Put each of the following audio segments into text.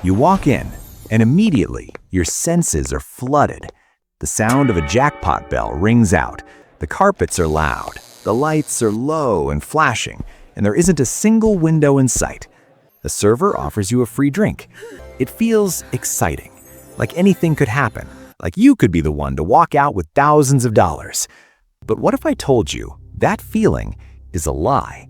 You walk in, and immediately your senses are flooded. The sound of a jackpot bell rings out. The carpets are loud. The lights are low and flashing, and there isn't a single window in sight. The server offers you a free drink. It feels exciting, like anything could happen, like you could be the one to walk out with thousands of dollars. But what if I told you that feeling is a lie?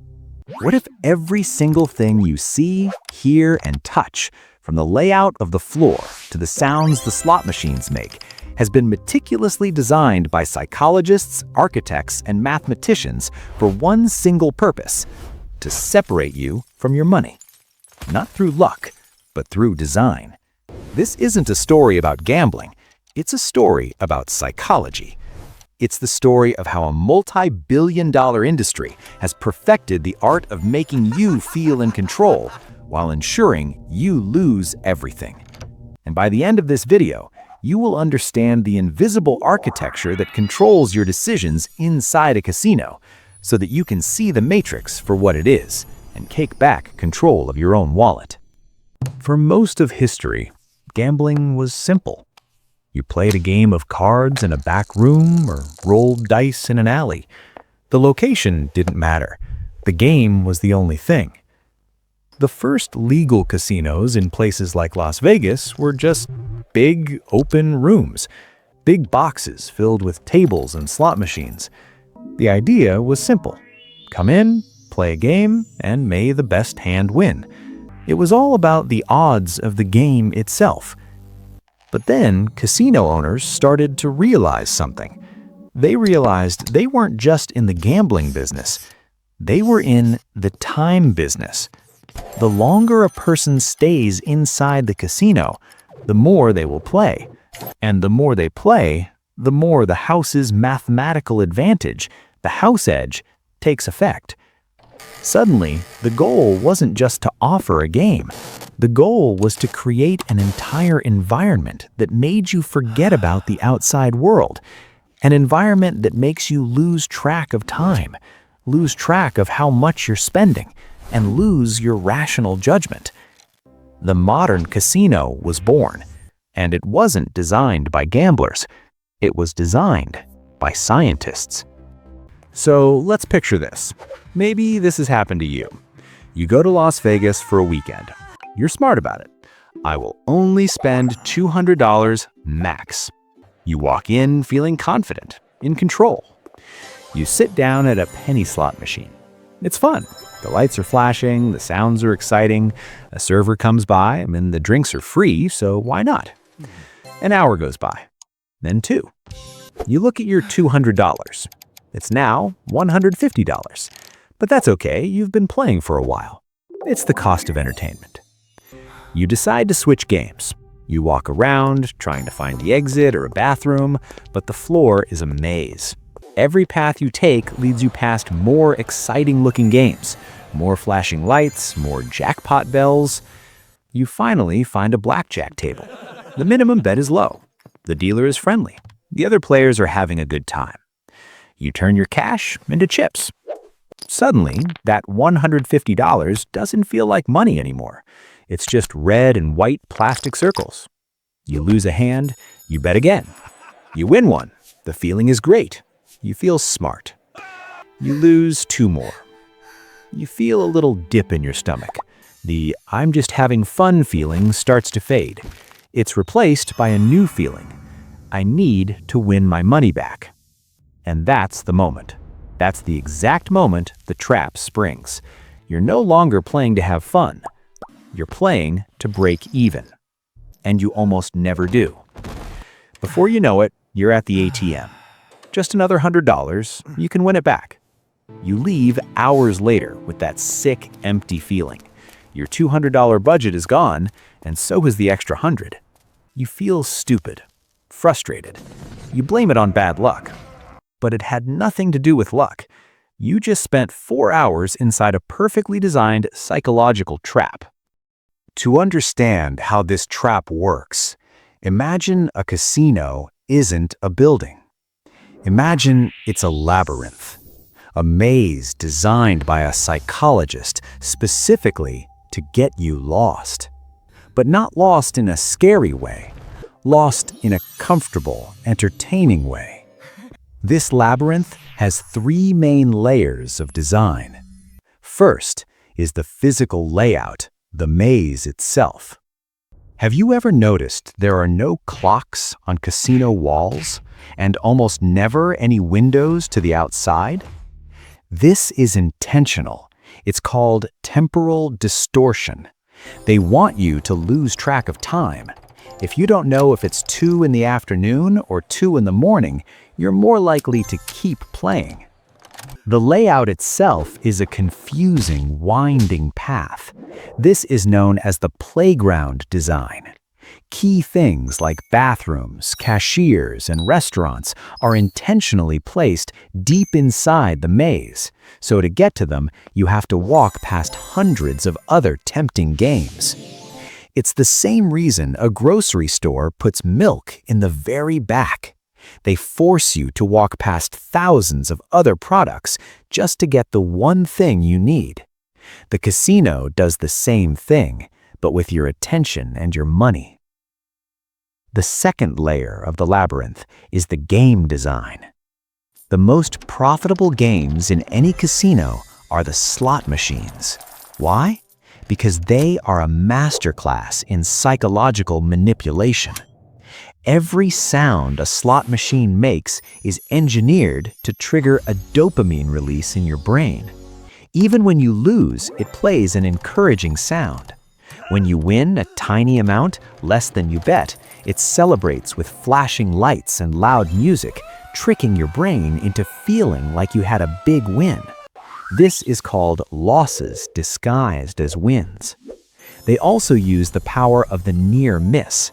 What if every single thing you see, hear, and touch, from the layout of the floor to the sounds the slot machines make, has been meticulously designed by psychologists, architects, and mathematicians for one single purpose: to separate you from your money? Not through luck, but through design. This isn't a story about gambling. It's a story about psychology. It's the story of how a multi-billion-dollar industry has perfected the art of making you feel in control while ensuring you lose everything. And by the end of this video, you will understand the invisible architecture that controls your decisions inside a casino, so that you can see the matrix for what it is and take back control of your own wallet. For most of history, gambling was simple. You played a game of cards in a back room or rolled dice in an alley. The location didn't matter. The game was the only thing. The first legal casinos in places like Las Vegas were just big, open rooms, big boxes filled with tables and slot machines. The idea was simple. Come in, play a game, and may the best hand win. It was all about the odds of the game itself. But then casino owners started to realize something. They realized they weren't just in the gambling business. They were in the time business. The longer a person stays inside the casino, the more they will play. And the more they play, the more the house's mathematical advantage, the house edge, takes effect. Suddenly, the goal wasn't just to offer a game. The goal was to create an entire environment that made you forget about the outside world. An environment that makes you lose track of time, lose track of how much you're spending, and lose your rational judgment. The modern casino was born, and it wasn't designed by gamblers. It was designed by scientists. So let's picture this. Maybe this has happened to you. You go to Las Vegas for a weekend. You're smart about it. I will only spend $200 max. You walk in feeling confident, in control. You sit down at a penny slot machine. It's fun. The lights are flashing, the sounds are exciting, a server comes by, and the drinks are free, so why not? An hour goes by, then two. You look at your $200. It's now $150. But that's okay, you've been playing for a while. It's the cost of entertainment. You decide to switch games. You walk around, trying to find the exit or a bathroom, but the floor is a maze. Every path you take leads you past more exciting-looking games, more flashing lights, more jackpot bells. You finally find a blackjack table. The minimum bet is low. The dealer is friendly. The other players are having a good time. You turn your cash into chips. Suddenly, that $150 doesn't feel like money anymore. It's just red and white plastic circles. You lose a hand, you bet again. You win one. The feeling is great. You feel smart. You lose two more. You feel a little dip in your stomach. The "I'm just having fun" feeling starts to fade. It's replaced by a new feeling. I need to win my money back. And that's the moment. That's the exact moment the trap springs. You're no longer playing to have fun. You're playing to break even. And you almost never do. Before you know it, you're at the ATM. Just another $100, you can win it back. You leave hours later with that sick, empty feeling. Your $200 budget is gone, and so is the extra $100. You feel stupid, frustrated. You blame it on bad luck. But it had nothing to do with luck. You just spent 4 hours inside a perfectly designed psychological trap. To understand how this trap works, imagine a casino isn't a building. Imagine it's a labyrinth, a maze designed by a psychologist specifically to get you lost. but not lost in a scary way, lost in a comfortable, entertaining way. This labyrinth has three main layers of design. First is the physical layout, the maze itself. Have you ever noticed there are no clocks on casino walls and almost never any windows to the outside? This is intentional. It's called temporal distortion. They want you to lose track of time. If you don't know if it's 2 in the afternoon or 2 in the morning, you're more likely to keep playing. The layout itself is a confusing, winding path. This is known as the playground design. Key things like bathrooms, cashiers, and restaurants are intentionally placed deep inside the maze, so to get to them, you have to walk past hundreds of other tempting games. It's the same reason a grocery store puts milk in the very back. They force you to walk past thousands of other products just to get the one thing you need. The casino does the same thing, but with your attention and your money. The second layer of the labyrinth is the game design. The most profitable games in any casino are the slot machines. Why? Because they are a masterclass in psychological manipulation. Every sound a slot machine makes is engineered to trigger a dopamine release in your brain. Even when you lose, it plays an encouraging sound. When you win a tiny amount, less than you bet, it celebrates with flashing lights and loud music, tricking your brain into feeling like you had a big win. This is called losses disguised as wins. They also use the power of the near miss.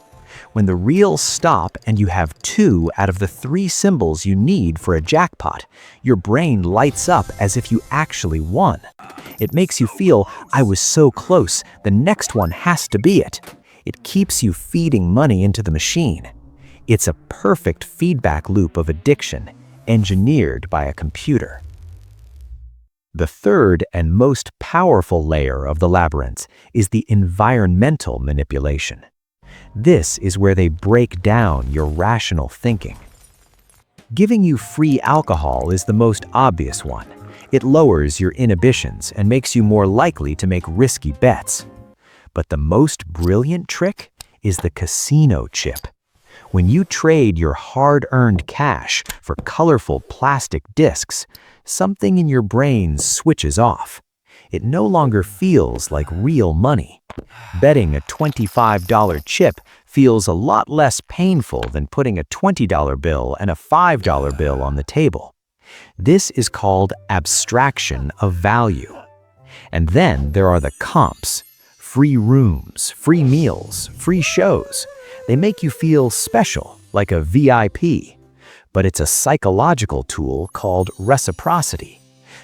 When the reels stop and you have 2 out of the 3 symbols you need for a jackpot, your brain lights up as if you actually won. It makes you feel, I was so close, the next one has to be it. It keeps you feeding money into the machine. It's a perfect feedback loop of addiction, engineered by a computer. The third and most powerful layer of the labyrinth is the environmental manipulation. This is where they break down your rational thinking. Giving you free alcohol is the most obvious one. It lowers your inhibitions and makes you more likely to make risky bets. But the most brilliant trick is the casino chip. When you trade your hard-earned cash for colorful plastic discs, something in your brain switches off. It no longer feels like real money. Betting a $25 chip feels a lot less painful than putting a $20 bill and a $5 bill on the table. This is called abstraction of value. And then there are the comps. Free rooms, free meals, free shows. They make you feel special, like a VIP. But it's a psychological tool called reciprocity.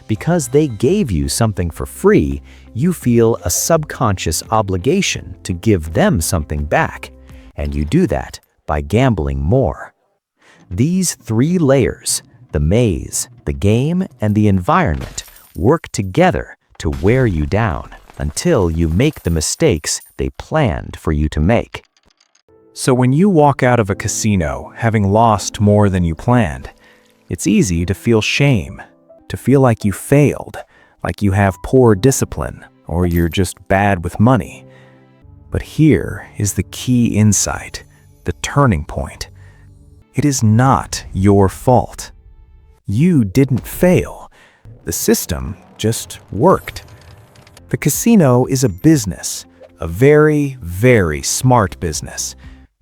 Because they gave you something for free, you feel a subconscious obligation to give them something back, and you do that by gambling more. These 3 layers, the maze, the game, and the environment, work together to wear you down until you make the mistakes they planned for you to make. So when you walk out of a casino having lost more than you planned, it's easy to feel shame, to feel like you failed, like you have poor discipline, or you're just bad with money. But here is the key insight, the turning point. It is not your fault. You didn't fail. The system just worked. The casino is a business, a very, very smart business.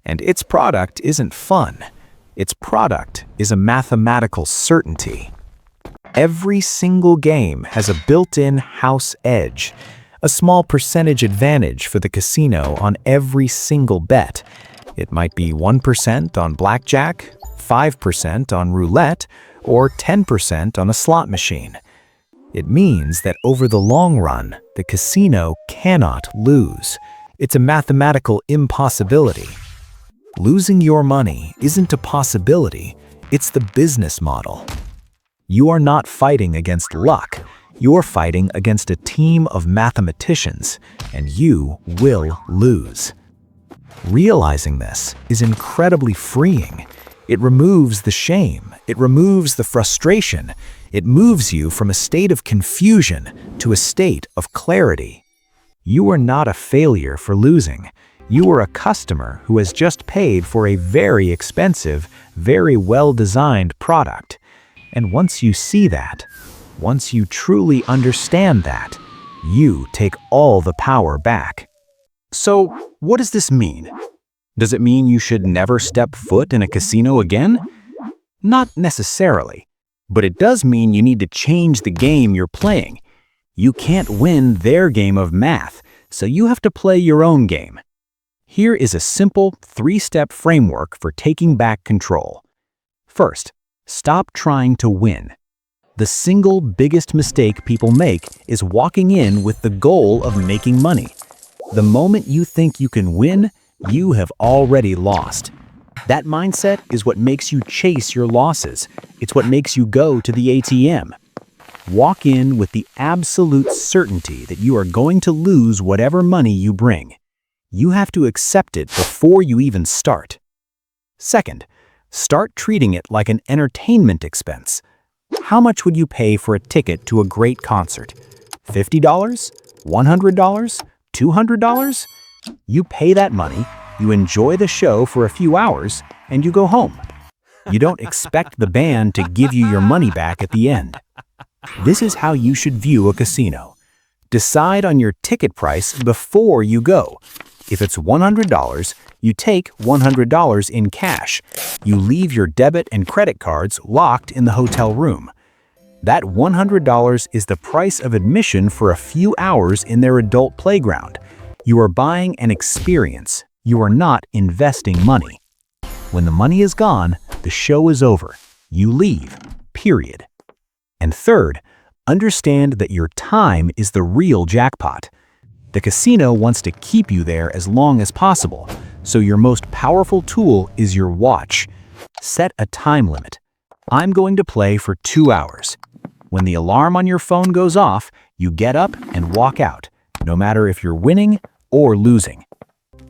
And its product isn't fun. Its product is a mathematical certainty. Every single game has a built-in house edge, a small percentage advantage for the casino on every single bet. It might be 1% on blackjack, 5% on roulette, or 10% on a slot machine. It means that over the long run, the casino cannot lose. It's a mathematical impossibility. Losing your money isn't a possibility, it's the business model. You are not fighting against luck, you're fighting against a team of mathematicians, and you will lose. Realizing this is incredibly freeing. It removes the shame, it removes the frustration, it moves you from a state of confusion to a state of clarity. You are not a failure for losing. You are a customer who has just paid for a very expensive, very well-designed product. And once you see that, once you truly understand that, you take all the power back. So, what does this mean? Does it mean you should never step foot in a casino again? Not necessarily, but it does mean you need to change the game you're playing. You can't win their game of math, so you have to play your own game. Here is a simple 3-step framework for taking back control. First, stop trying to win. The single biggest mistake people make is walking in with the goal of making money. The moment you think you can win, you have already lost. That mindset is what makes you chase your losses. It's what makes you go to the ATM. Walk in with the absolute certainty that you are going to lose whatever money you bring. You have to accept it before you even start. Second, start treating it like an entertainment expense. How much would you pay for a ticket to a great concert? $50? $100? $200? You pay that money, you enjoy the show for a few hours, and you go home. You don't expect the band to give you your money back at the end. This is how you should view a casino. Decide on your ticket price before you go. If it's $100, you take $100 in cash. You leave your debit and credit cards locked in the hotel room. That $100 is the price of admission for a few hours in their adult playground. You are buying an experience. You are not investing money. When the money is gone, the show is over. You leave, period. And third, understand that your time is the real jackpot. The casino wants to keep you there as long as possible, so your most powerful tool is your watch. Set a time limit. I'm going to play for 2 hours. When the alarm on your phone goes off, you get up and walk out, no matter if you're winning or losing.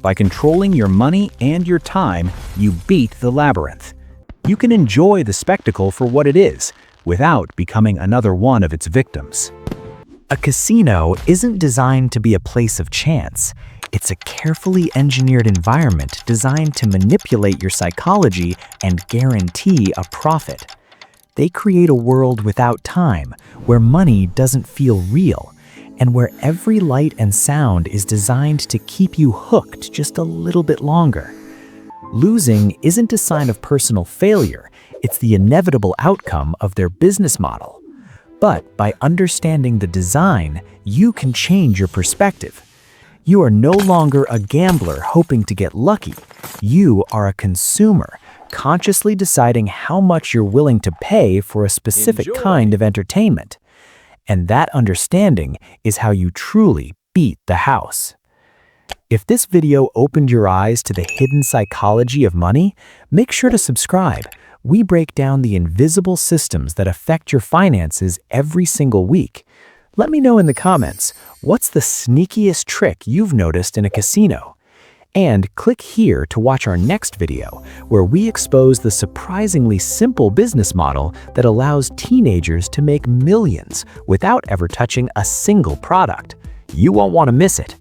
By controlling your money and your time, you beat the labyrinth. You can enjoy the spectacle for what it is, without becoming another one of its victims. A casino isn't designed to be a place of chance. It's a carefully engineered environment designed to manipulate your psychology and guarantee a profit. They create a world without time, where money doesn't feel real, and where every light and sound is designed to keep you hooked just a little bit longer. Losing isn't a sign of personal failure, it's the inevitable outcome of their business model. But by understanding the design, you can change your perspective. You are no longer a gambler hoping to get lucky. You are a consumer, consciously deciding how much you're willing to pay for a specific kind of entertainment. And that understanding is how you truly beat the house. If this video opened your eyes to the hidden psychology of money, make sure to subscribe. We break down the invisible systems that affect your finances every single week. Let me know in the comments, what's the sneakiest trick you've noticed in a casino? And click here to watch our next video, where we expose the surprisingly simple business model that allows teenagers to make millions without ever touching a single product. You won't want to miss it.